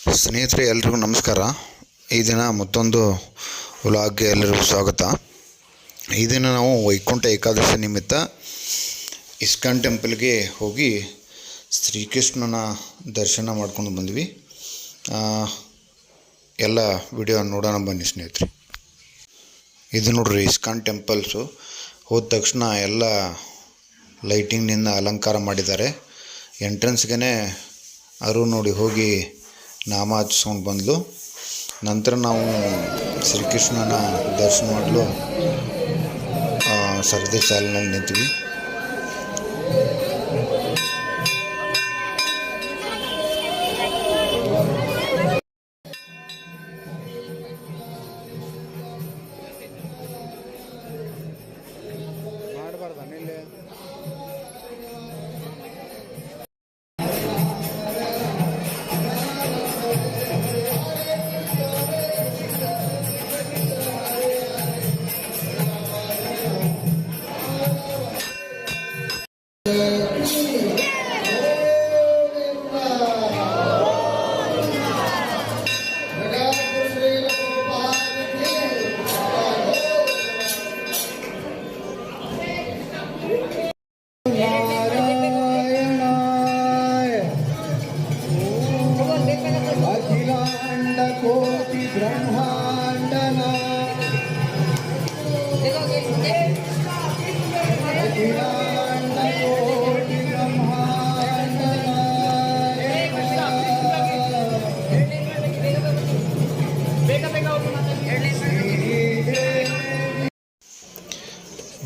ಸ್ನೇಹಿತರೆ, ಎಲ್ರಿಗೂ ನಮಸ್ಕಾರ. ಈ ದಿನ ಮತ್ತೊಂದು ವ್ಲಾಗ್ಗೆ ಎಲ್ಲರಿಗೂ ಸ್ವಾಗತ. ಈ ದಿನ ನಾವು ವೈಕುಂಠ ಏಕಾದಶಿ ನಿಮಿತ್ತ ಇಸ್ಕಾನ್ ಟೆಂಪಲ್ಗೆ ಹೋಗಿ ಶ್ರೀಕೃಷ್ಣನ ದರ್ಶನ ಮಾಡ್ಕೊಂಡು ಬಂದ್ವಿ. ಎಲ್ಲ ವಿಡಿಯೋ ನೋಡೋಣ ಬನ್ನಿ ಸ್ನೇಹಿತರೆ. ಇದು ನೋಡ್ರಿ ಇಸ್ಕಾನ್ ಟೆಂಪಲ್ಸು. ಹೋದ ತಕ್ಷಣ ಎಲ್ಲ ಲೈಟಿಂಗ್ನಿಂದ ಅಲಂಕಾರ ಮಾಡಿದ್ದಾರೆ. ಎಂಟ್ರೆನ್ಸ್ಗೆ ಅರು ನೋಡಿ ಹೋಗಿ ನಾಮ ಹಚ್ಕೊಂಡು ಬಂದಳು. ನಂತರ ನಾವು ಶ್ರೀಕೃಷ್ಣನ ದರ್ಶನ ಮಾಡಲು ಸರದಿ ಸಾಲಿನಲ್ಲಿ ನಿಂತ್ವಿ.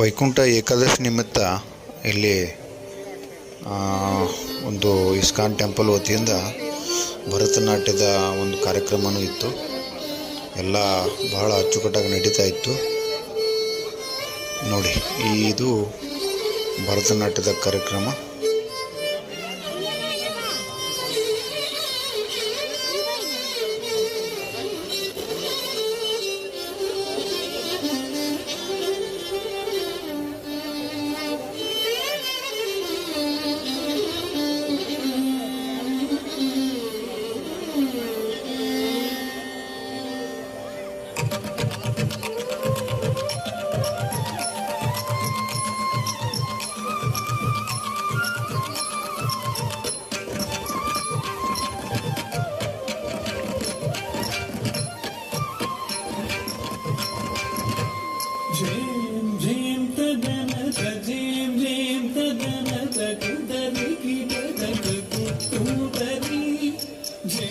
ವೈಕುಂಠ ಏಕಾದಶಿ ನಿಮಿತ್ತ ಇಲ್ಲಿ ಒಂದು ಇಸ್ಕಾನ್ ಟೆಂಪಲ್ ವತಿಯಿಂದ ಭರತನಾಟ್ಯದ ಒಂದು ಕಾರ್ಯಕ್ರಮವೂ ಇತ್ತು. ಎಲ್ಲ ಬಹಳ ಅಚ್ಚುಕಟ್ಟಾಗಿ ನಡೀತಾ ಇತ್ತು. ನೋಡಿ, ಇದು ಭರತನಾಟ್ಯದ ಕಾರ್ಯಕ್ರಮ.